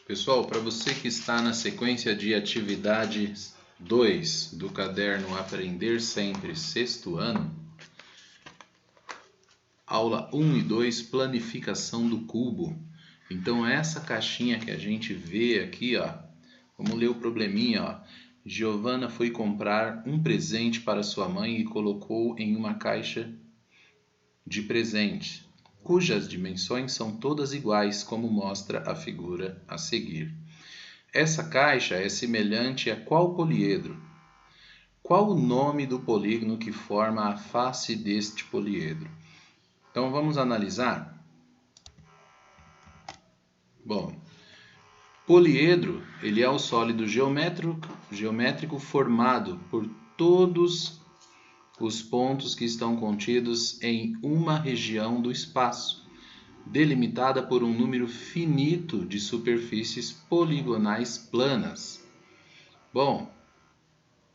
Pessoal, para você que está na sequência de atividades 2 do caderno Aprender Sempre, sexto ano, aula 1 e 2, planificação do cubo. Então, essa caixinha que a gente vê aqui, ó, vamos ler o probleminha, ó. Giovana foi comprar um presente para sua mãe e colocou em uma caixa de presente, cujas dimensões são todas iguais, como mostra a figura a seguir. Essa caixa é semelhante a qual poliedro? Qual o nome do polígono que forma a face deste poliedro? Então vamos analisar. Bom, poliedro, ele é o sólido geométrico formado por todos os pontos que estão contidos em uma região do espaço, delimitada por um número finito de superfícies poligonais planas. Bom,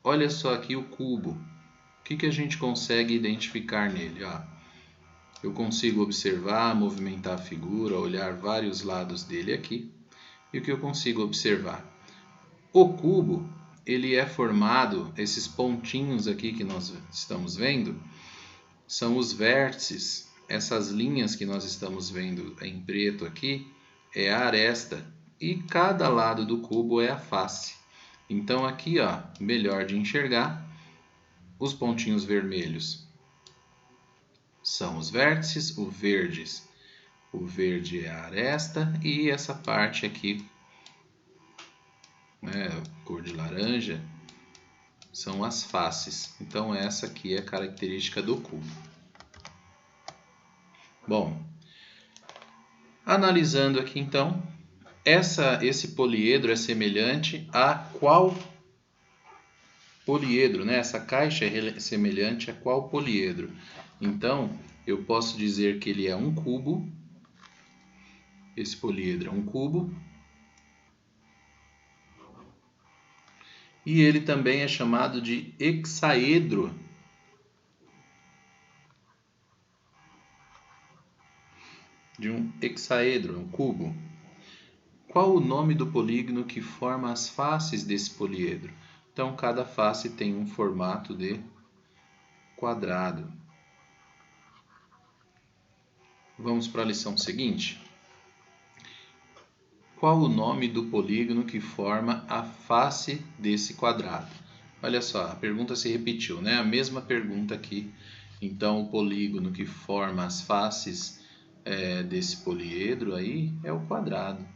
olha só aqui o cubo. O que a gente consegue identificar nele? Eu consigo observar, movimentar a figura, olhar vários lados dele aqui. E o que eu consigo observar? O cubo, ele é formado, esses pontinhos aqui que nós estamos vendo, são os vértices. Essas linhas que nós estamos vendo em preto aqui é a aresta. E cada lado do cubo é a face. Então aqui, ó, melhor de enxergar, os pontinhos vermelhos são os vértices, o verde é a aresta e essa parte aqui, cor de laranja, são as faces. Então essa aqui é a característica do cubo. Bom, analisando aqui então, esse poliedro é semelhante a qual poliedro, né? Essa caixa é semelhante a qual poliedro? Então, eu posso dizer que ele é um cubo. Esse poliedro é um cubo. E ele também é chamado de hexaedro. De um hexaedro, um cubo. Qual o nome do polígono que forma as faces desse poliedro? Então, cada face tem um formato de quadrado. Vamos para a lição seguinte. Qual o nome do polígono que forma a face desse quadrado? Olha só, a pergunta se repetiu, né? A mesma pergunta aqui. Então, o polígono que forma as faces desse poliedro aí é o quadrado.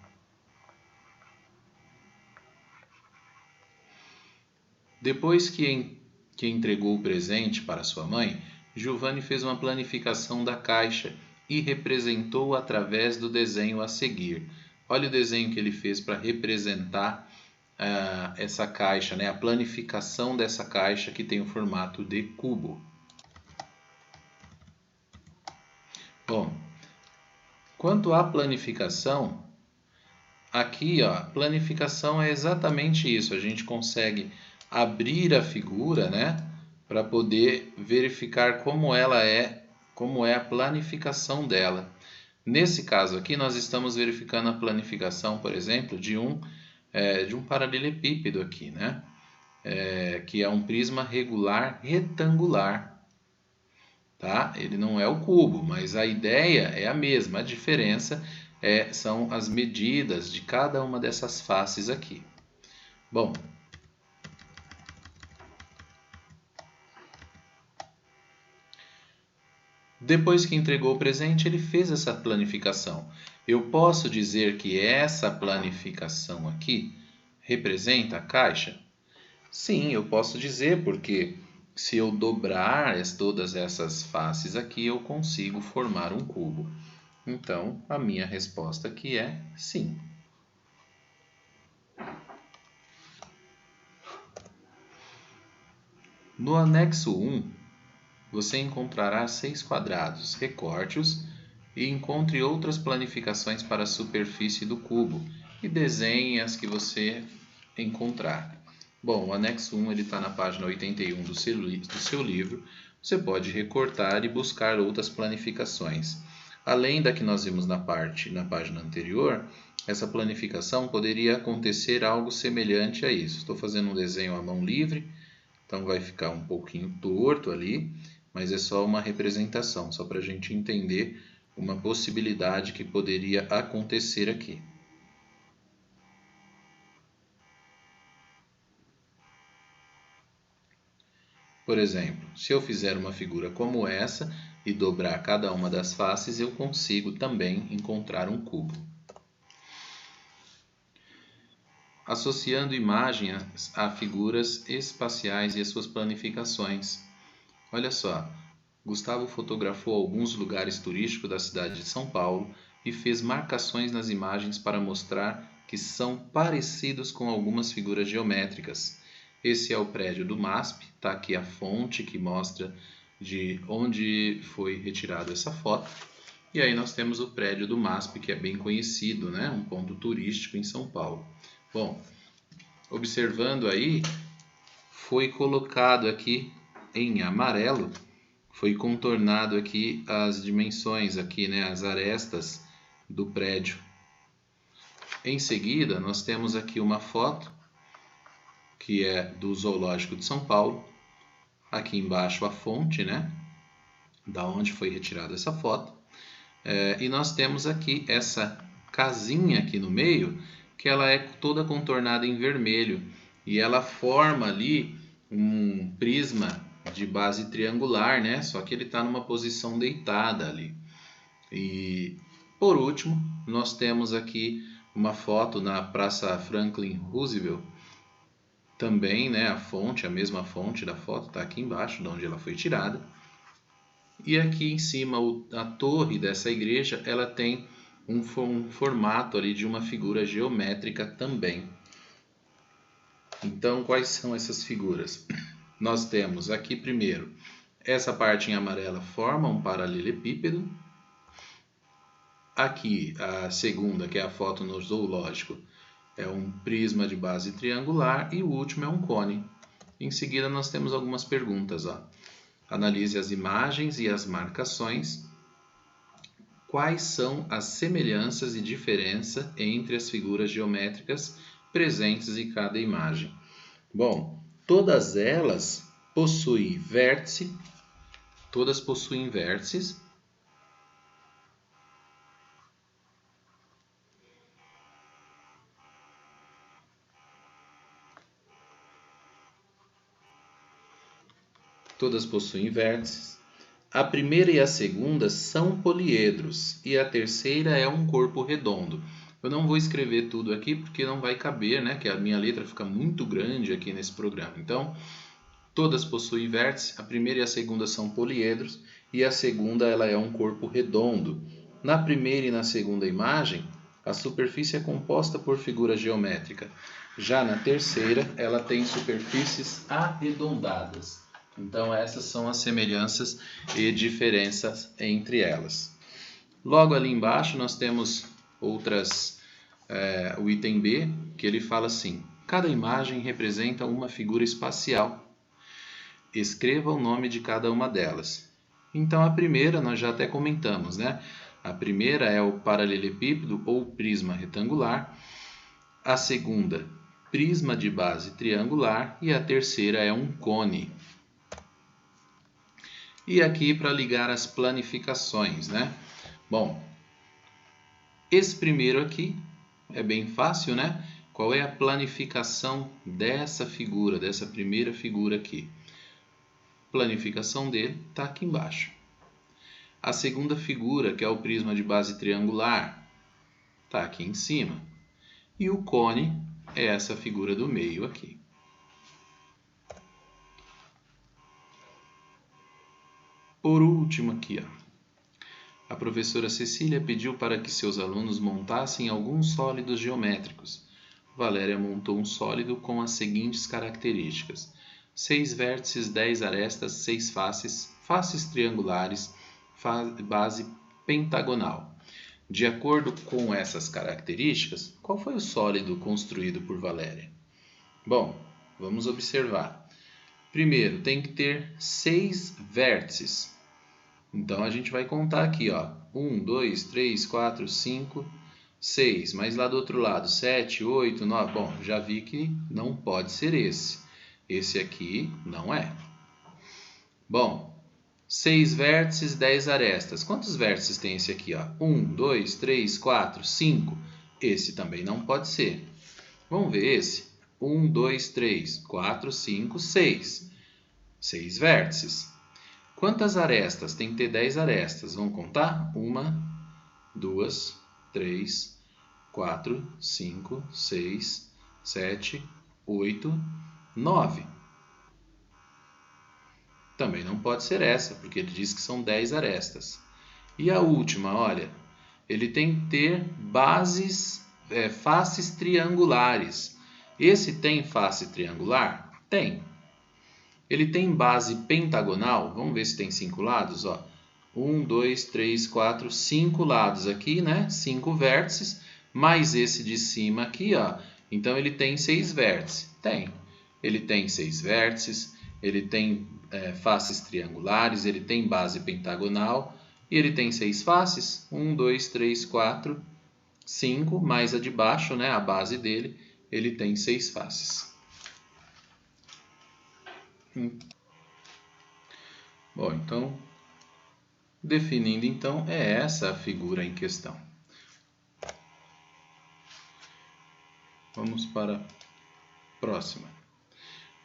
Depois que entregou o presente para sua mãe, Giovanni fez uma planificação da caixa e representou através do desenho a seguir. Olha o desenho que ele fez para representar essa caixa, né? A planificação dessa caixa que tem o formato de cubo. Bom, quanto à planificação, aqui, ó, planificação é exatamente isso. A gente consegue abrir a figura, né, para poder verificar como é a planificação dela. Nesse caso aqui, nós estamos verificando a planificação, por exemplo, de um paralelepípedo aqui, né, que é um prisma regular retangular. Tá? Ele não é o cubo, mas a ideia é a mesma. A diferença são as medidas de cada uma dessas faces aqui. Bom, depois que entregou o presente, ele fez essa planificação. Eu posso dizer que essa planificação aqui representa a caixa? Sim, eu posso dizer, porque se eu dobrar todas essas faces aqui, eu consigo formar um cubo. Então, a minha resposta aqui é sim. No anexo 1, você encontrará 6 quadrados. Recorte-os e encontre outras planificações para a superfície do cubo e desenhe as que você encontrar. Bom, o anexo 1 está na página 81 do seu livro. Você pode recortar e buscar outras planificações. Além da que nós vimos na página anterior, essa planificação poderia acontecer algo semelhante a isso. Estou fazendo um desenho à mão livre, então vai ficar um pouquinho torto ali, mas é só uma representação, só para a gente entender uma possibilidade que poderia acontecer aqui. Por exemplo, se eu fizer uma figura como essa e dobrar cada uma das faces, eu consigo também encontrar um cubo. Associando imagens a figuras espaciais e as suas planificações. Olha só, Gustavo fotografou alguns lugares turísticos da cidade de São Paulo e fez marcações nas imagens para mostrar que são parecidos com algumas figuras geométricas. Esse é o prédio do MASP, está aqui a fonte que mostra de onde foi retirada essa foto. E aí nós temos o prédio do MASP, que é bem conhecido, né? Um ponto turístico em São Paulo. Bom, observando aí, foi colocado aqui em amarelo, foi contornado aqui as dimensões, aqui, né, as arestas do prédio. Em seguida, nós temos aqui uma foto, que é do Zoológico de São Paulo. Aqui embaixo a fonte, né, da onde foi retirada essa foto. E nós temos aqui essa casinha aqui no meio, que ela é toda contornada em vermelho e ela forma ali um prisma de base triangular, né? Só que ele está numa posição deitada ali. E por último, nós temos aqui uma foto na Praça Franklin Roosevelt, também, né? A fonte, a mesma fonte da foto está aqui embaixo, de onde ela foi tirada. E aqui em cima, a torre dessa igreja, ela tem um formato ali de uma figura geométrica também. Então, quais são essas figuras? Nós temos aqui primeiro, essa parte em amarela forma um paralelepípedo. Aqui, a segunda, que é a foto no zoológico, é um prisma de base triangular. E o último é um cone. Em seguida, nós temos algumas perguntas. Analise as imagens e as marcações. Quais são as semelhanças e diferença entre as figuras geométricas presentes em cada imagem? Bom, todas elas possuem vértice, todas possuem vértices. Todas possuem vértices. A primeira e a segunda são poliedros e a terceira é um corpo redondo. Eu não vou escrever tudo aqui porque não vai caber, né? Que a minha letra fica muito grande aqui nesse programa. Então, todas possuem vértices, a primeira e a segunda são poliedros e a segunda ela é um corpo redondo. Na primeira e na segunda imagem, a superfície é composta por figura geométrica. Já na terceira, ela tem superfícies arredondadas. Então, essas são as semelhanças e diferenças entre elas. Logo ali embaixo, nós temos o item B, que ele fala assim: cada imagem representa uma figura espacial. Escreva o nome de cada uma delas. Então, a primeira nós já até comentamos, né? A primeira é o paralelepípedo ou prisma retangular. A segunda, prisma de base triangular. E a terceira é um cone. E aqui para ligar as planificações, né? Bom, esse primeiro aqui é bem fácil, né? Qual é a planificação dessa figura, dessa primeira figura aqui? Planificação dele está aqui embaixo. A segunda figura, que é o prisma de base triangular, está aqui em cima. E o cone é essa figura do meio aqui. Por último aqui, a professora Cecília pediu para que seus alunos montassem alguns sólidos geométricos. Valéria montou um sólido com as seguintes características: 6 vértices, 10 arestas, 6 faces, faces triangulares, base pentagonal. De acordo com essas características, qual foi o sólido construído por Valéria? Bom, vamos observar. Primeiro, tem que ter 6 vértices. Então, a gente vai contar aqui, 1, 2, 3, 4, 5, 6, mas lá do outro lado, 7, 8, 9. Bom, já vi que não pode ser esse. Esse aqui não é. Bom, 6 vértices, 10 arestas. Quantos vértices tem esse aqui? 1, 2, 3, 4, 5. Esse também não pode ser. Vamos ver esse. 1, 2, 3, 4, 5, 6. 6 vértices. Quantas arestas? Tem que ter 10 arestas. Vamos contar? 1, 2, 3, 4, 5, 6, 7, 8, 9. Também não pode ser essa, porque ele diz que são 10 arestas. E a última, olha, ele tem que ter faces triangulares. Esse tem face triangular? Tem. Ele tem base pentagonal? Vamos ver se tem 5 lados. 1, 2, 3, 4, 5 lados aqui, né? 5 vértices, mais esse de cima aqui, Então ele tem 6 vértices. Tem. Ele tem 6 vértices, ele tem faces triangulares, ele tem base pentagonal e ele tem 6 faces. 1, 2, 3, 4, 5, mais a de baixo, né? A base dele, ele tem 6 faces. Bom, então, definindo então, é essa a figura em questão. Vamos para a próxima.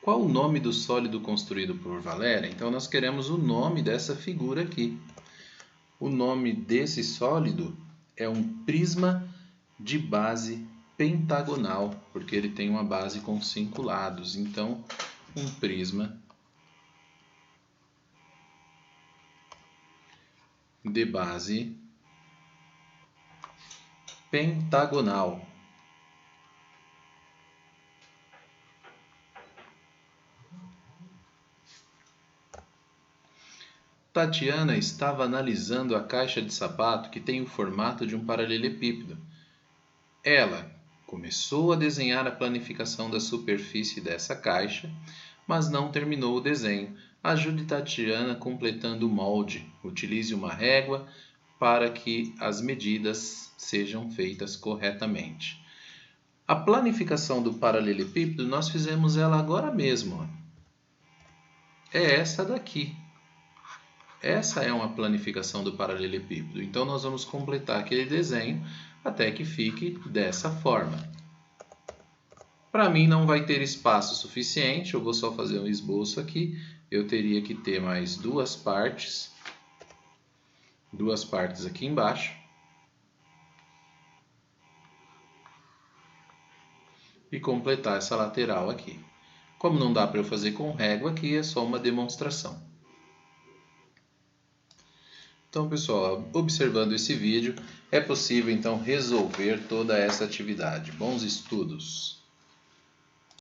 Qual o nome do sólido construído por Valéria? Então, nós queremos o nome dessa figura aqui. O nome desse sólido é um prisma de base pentagonal, porque ele tem uma base com 5 lados. Então, um prisma de base pentagonal. Tatiana estava analisando a caixa de sapato que tem o formato de um paralelepípedo. Ela começou a desenhar a planificação da superfície dessa caixa, mas não terminou o desenho. Ajude Tatiana completando o molde. Utilize uma régua para que as medidas sejam feitas corretamente. A planificação do paralelepípedo nós fizemos ela agora mesmo. É essa daqui. Essa é uma planificação do paralelepípedo. Então, nós vamos completar aquele desenho até que fique dessa forma. Para mim, não vai ter espaço suficiente. Eu vou só fazer um esboço aqui. Eu teria que ter mais duas partes. Duas partes aqui embaixo. E completar essa lateral aqui. Como não dá para eu fazer com régua aqui, é só uma demonstração. Então, pessoal, observando esse vídeo, é possível então resolver toda essa atividade. Bons estudos!